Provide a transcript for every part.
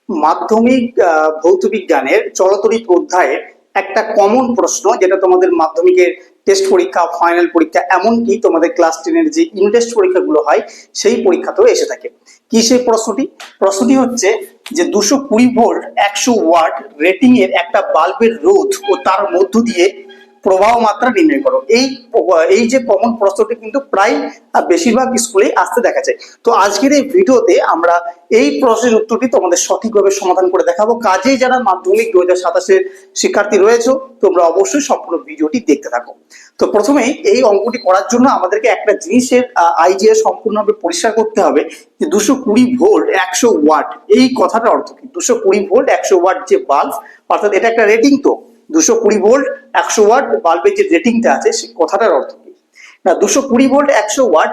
মাধ্যমিক ভৌত বিজ্ঞানের চলতরিৎ অধ্যায়ের একটা কমন প্রশ্ন, যেটা তোমাদের মাধ্যমিকের টেস্ট পরীক্ষা, ফাইনাল পরীক্ষা, এমনকি তোমাদের ক্লাস 10-এর যে ইউনিট টেস্ট পরীক্ষাগুলো হয় সেই পরীক্ষাতেও এসে থাকে। কি সেই প্রশ্নটি হচ্ছে যে 220 ভোল্ট 100 ওয়াট রেটিং এর একটা বাল্বের রোধ ও তার মধ্য দিয়ে প্রবাহ মাত্রা নির্ণয় করো। এই যে কমন প্রশ্নটি কিন্তু প্রায় বেশিরভাগ স্কুলে আসতে দেখা যায়। তো আজকের এই ভিডিওতে আমরা এই প্রশ্নের উত্তরটি তোমাদের সঠিকভাবে সমাধান করে দেখাবো। কাজেই যারা মাধ্যমিক 2027-এর শিক্ষার্থী রয়েছে, তোমরা অবশ্যই সম্পূর্ণ ভিডিওটি দেখতে থাকো। তো প্রথমে এই অঙ্কটি করার জন্য আমাদেরকে একটা জিনিসের আইডিয়া সম্পূর্ণভাবে পরিষ্কার করতে হবে যে 220 ভোল্ট 100 ওয়াট এই কথাটার অর্থ কি। 220 ভোল্ট 100 ওয়াট যে বাল্ব, অর্থাৎ এটা একটা রেটিং। তো 220 ভোল্ট 100 ওয়াট বাল্বের যে রেটিংটা আছে সেই কথাটার অর্থ কি না। 220 ভোল্ট 100 ওয়াট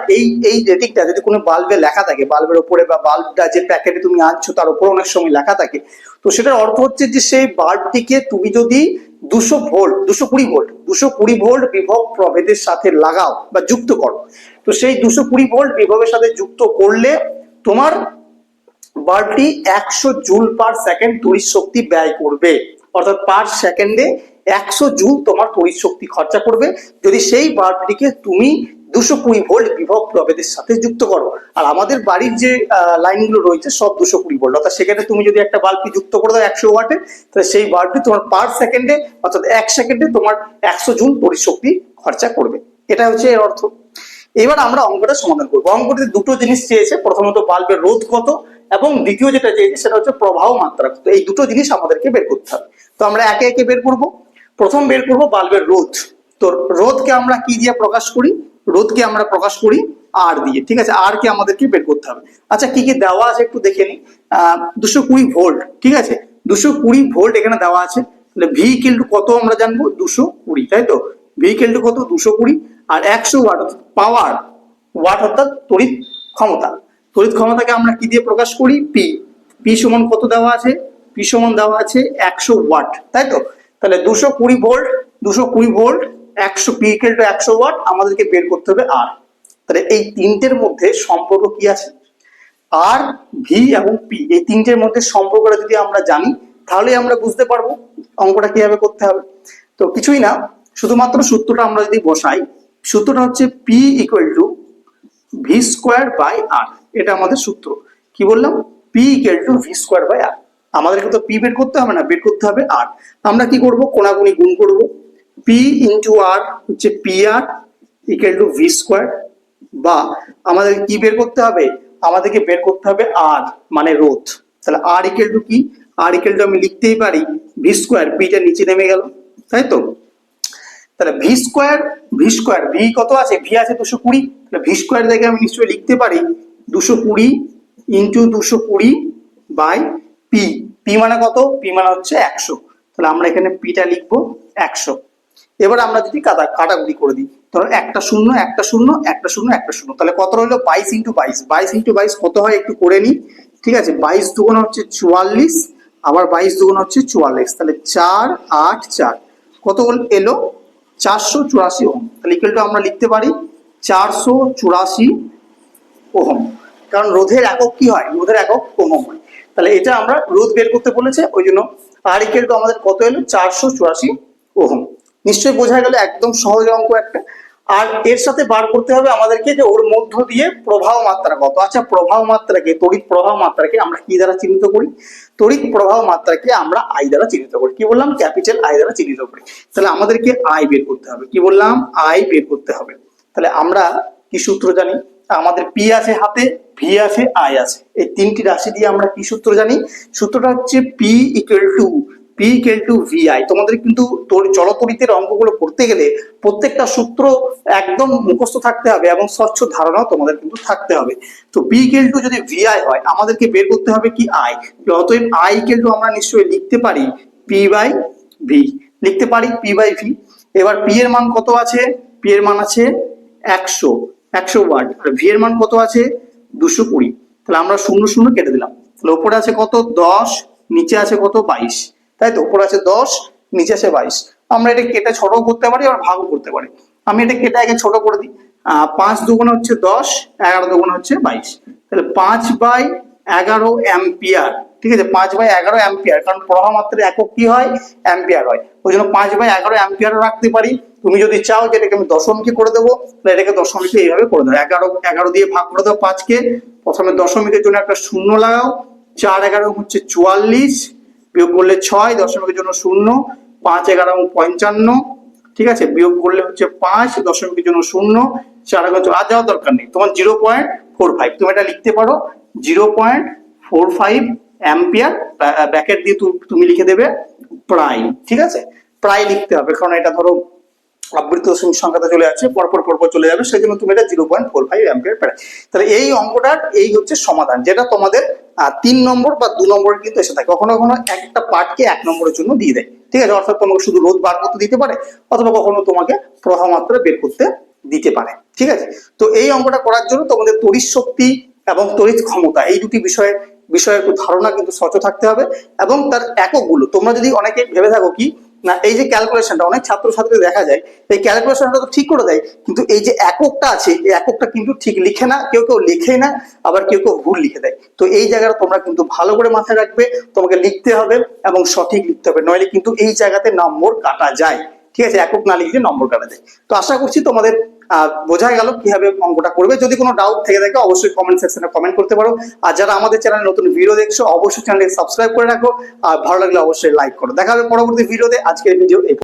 এই রেটিংটা যদি কোনো বাল্বে লেখা থাকে, বাল্বের উপরে বা বাল্বটা যে প্যাকেটে তুমি আনছো তার উপরে অনেক সময় লেখা থাকে, তো সেটার অর্থ হচ্ছে যে সেই বাল্বটিকে তুমি যদি 220 ভোল্ট বিভব প্রভেদের সাথে লাগাও বা যুক্ত করো, তো সেই 220 ভোল্ট বিভবের সাথে যুক্ত করলে তোমার বাল্বটি 100 জুল পার সেকেন্ড তড়িৎ শক্তি ব্যয় করবে। অর্থাৎ পার সেকেন্ডে 100 জুল তোমার তড়িৎ শক্তি খরচা করবে যদি সেই বাল্বটিকে তুমি 220 ভোল্ট বিভব প্রভেদের সাথে যুক্ত করো। আর আমাদের বাড়ির যে লাইনগুলো রয়েছে সব 220 ভোল্ট, অর্থাৎ সেখানে তুমি যদি একটা বাল্বকে যুক্ত করে দাও 100 ওয়াটে, তাহলে সেই বাল্বটি তোমার পার সেকেন্ডে অর্থাৎ 1 সেকেন্ডে তোমার 100 জুল তড়িৎ শক্তি খরচা করবে। এটা হচ্ছে এর অর্থ। এবার আমরা অঙ্কটা সমাধান করবো। অঙ্কটিতে দুটো জিনিস চেয়েছে, প্রথমত বাল্বের রোধ কত এবং দ্বিতীয় যেটা চেয়েছে সেটা হচ্ছে প্রবাহ মাত্রা কত। এই দুটো জিনিস আমাদেরকে বের করতে হবে। তো আমরা একে একে বের করব। প্রথম বের করব বাল্বের রোধ। তো রোধকে আমরা কি দিয়ে প্রকাশ করি? রোধকে আমরা প্রকাশ করি আর দিয়ে। ঠিক আছে, আর কে আমাদেরকে বের করতে হবে। আচ্ছা, কি কি দেওয়া আছে একটু দেখে নি। 220 ভোল্ট, ঠিক আছে, 220 ভোল্ট এখানে দেওয়া আছে। তাহলে ভি ইকুয়াল টু কত আমরা জানবো? 220, তাই তো। ভি ইকুয়াল টু কত? 220। আর 100 ওয়াট অর্থাৎ পাওয়ার, ওয়াট অর্থাৎ তড়িৎ ক্ষমতা। তড়িৎ ক্ষমতাকে আমরা কি দিয়ে প্রকাশ করি? পি। পি সমান কত দেওয়া আছে? পি সমান দেওয়া আছে 100 ওয়াট, তাই তো। তাহলে 220 volt 100 P equal to 100 watt আমাদেরকে বের করতে হবে আর। তাহলে এই তিনটের মধ্যে সম্পর্ক কি আছে? আর, ভি এবং পি, এই তিনটের মধ্যে সম্পর্কটা যদি আমরা জানি তাহলে আমরা বুঝতে পারবো অঙ্কটা কিভাবে করতে হবে। তো কিছুই না, শুধুমাত্র সূত্রটা আমরা যদি বসাই, সূত্রটা হচ্ছে P equal to V square by R. এটা আমাদের সূত্র। কি বললাম? P equal to V square by R. আমাদেরকে তো পি বের করতে হবে না, বের করতে হবে আর। আমরা কি করব? কোনাকুনি গুণ করব। পি ইন্টু আর হচ্ছে P R equal to V square, বা আমাদের কি বের করতে হবে? আমাদেরকে বের করতে হবে আর মানে রোধ। তাহলে আর ইকুয়াল টু কি? আর ইকুয়াল টু আমি লিখতেই পারি ভি স্কোয়ার, পিটা নিচে নেমে গেল, তাই তো। তাহলে ভি স্কোয়ার ভি কত আছে? ভি আছে 220। তাহলে ভি স্কোয়ার দেখে আমি নিশ্চয়ই লিখতে পারি 220 ইন্টু 220 বাই পি। পি মানে কত? পি মানে হচ্ছে 100। তাহলে আমরা এখানে পিটা লিখবো 100। এবার আমরা যদি কাটাকুটি করে দিই, ধরো একটা শূন্য একটা শূন্য একটা শূন্য একটা শূন্য, তাহলে কত হলো? 22 ইন্টু 22। 22 ইন্টু 22 কত হয় একটু করে নিই। ঠিক আছে, 22 দুগুণ হচ্ছে 44, আবার 22 দুগুণ হচ্ছে 44, তাহলে 4 8 4 কত এলো? 484 ওহম। তাহলে ইকুয়াল টু আমরা লিখতে পারি 484 ওহম। কারণ রোধের একক কি হয়? রোধের একক ওহম হয়। তাহলে এটা আমরা রোধ বের করতে বলেছে, ওই জন্য আর ইকুয়াল টু আমাদের কত এলো? 484 ওহম। নিশ্চয়ই বোঝা গেল, একদম সহজ অঙ্ক একটা। আর এর সাথে বার করতে হবে আমাদেরকে যে ওর মধ্য দিয়ে প্রবাহ মাত্রা কত। আচ্ছা, প্রবাহ মাত্রাকে, তড়িৎ প্রবাহ মাত্রাকে আমরা কি দ্বারা চিহ্নিত করি? তড়িৎ প্রবাহ মাত্রাকে আমরা আই দ্বারা চিহ্নিত করি। কি বললাম? ক্যাপিটাল আই দ্বারা চিহ্নিত করি। তাহলে আমাদেরকে আই বের করতে হবে। কি বললাম? আই বের করতে হবে। তাহলে আমরা কি সূত্র জানি? আমাদের পি আছে হাতে, ভি আছে, আই আছে, এই তিনটি রাশি দিয়ে আমরা কি সূত্র জানি? সূত্রটা হচ্ছে P equal to V I. তোমাদের কিন্তু চলতরিতের অঙ্কগুলো করতে গেলে প্রত্যেকটা সূত্র একদম মুখস্থ থাকতে হবে এবং স্বচ্ছ ধারণাও তোমাদের কিন্তু থাকতে হবে। তো পি ইকুয়াল টু যদি ভি আই হয়, আমাদেরকে বের করতে হবে কি? আই। অতএব আই ইকুয়াল টু আমরা নিশ্চয়ই লিখতে পারি পি বাই ভি, লিখতে পারি পি বাই ভি। এবার পি এর মান কত আছে? পি এর মান আছে 100 ওয়াট। আর ভি এর মান কত আছে? 220। তাহলে আমরা শূন্য শূন্য কেটে দিলাম। তাহলে উপরে আছে কত? 10, নিচে আছে কত? 22, তাই তো। উপরে আছে 10, নিচে আছে 22। আমরা এটা কেটে ছোট করতে পারি, আবার ভাগও করতে পারি। আমি এটা কেটে আগে ছোট করে দিই। 5 দুগুণ হচ্ছে 10, 11 দুগুণ হচ্ছে 22। তাহলে 5/11 অ্যাম্পিয়ার, ঠিক আছে, 5/11 অ্যাম্পিয়ার, কারণ প্রবাহ মাত্রার একক কি হয়, অ্যাম্পিয়ার হয়, ওই জন্য 5/11 অ্যাম্পিয়ারও রাখতে পারি। তুমি যদি চাও যে এটাকে আমি দশমিকে করে দেবো, তাহলে এটাকে দশমিকে এইভাবে করে দেবো, 11 দিয়ে ভাগ করে দেবো 5 কে, প্রথমে দশমিকের জন্য একটা শূন্য লাগাও, 4×11 হচ্ছে 44, বিয়োগ করলে 6, দশমিকের জন্য 0, 5×11 55, ঠিক আছে, বিয়োগ করলে হচ্ছে 5, দশমিকের জন্য 0, 4×11 আর যাওয়ার দরকার নেই, তোমার 0.45, তুমি এটা লিখতে পারো 0.45 অ্যাম্পিয়ার, ব্র্যাকেট দিয়ে তুমি লিখে দেবে প্রাইম, ঠিক আছে, প্রায় লিখতে হবে, কারণ এটা ধরো আবৃত দশমিক সংখ্যাটা চলে যাচ্ছে, পরপর চলে যাবে, সেই জন্য তুমি এটা 0.45 অ্যাম্পিয়ার প্রায়। তাহলে এই অঙ্কটার এই হচ্ছে সমাধান, যেটা তোমাদের 3 নম্বর বা 2 নম্বরে কিন্তু এসে থাকে, কখনো কখনো একটা পার্টকে 1 নম্বরের জন্য দিয়ে দেয়, ঠিক আছে, অর্থাৎ তোমাকে শুধু রোধ বার করতে দিতে পারে, অথবা কখনো তোমাকে প্রবাহ মাত্রা বের করতে দিতে পারে, ঠিক আছে। তো এই অঙ্কটা করার জন্য তোমাদের তড়িৎ শক্তি এবং তড়িৎ ক্ষমতা এই দুটি বিষয়ের একটু ধারণা কিন্তু সচল থাকতে হবে, এবং তার এককগুলো তোমরা যদি অনেকে ভেবে থাকো কি না, এই যে ক্যালকুলেশনটা অনেক ছাত্রছাত্রী দেখা যায়, এই ক্যালকুলেশনটা তো ঠিক করে দেয়, কিন্তু এই যে এককটা আছে, এই এককটা কিন্তু ঠিক লিখে না, কেউ লিখেই না, আবার কেউ ভুল লিখে দেয়। তো এই জায়গাটা তোমরা কিন্তু ভালো করে মাথায় রাখবে, তোমাকে লিখতে হবে এবং সঠিক লিখতে হবে, নইলে কিন্তু এই জায়গাতে নম্বর কাটা যায়, ঠিক আছে, একক না লিখলে নম্বর কাটা যায়। তো আশা করছি তোমাদের বোঝা গেল কিভাবে অঙ্কটা করবে। যদি কোনো ডাউট থেকে থাকে অবশ্যই কমেন্ট সেকশনে কমেন্ট করতে পারো, আর যারা আমাদের চ্যানেলে নতুন ভিডিও দেখছো অবশ্যই চ্যানেলকে সাবস্ক্রাইব করে রাখো, আর ভালো লাগলে অবশ্যই লাইক করো। দেখা হবে পরবর্তী ভিডিওতে। আজকের ভিডিও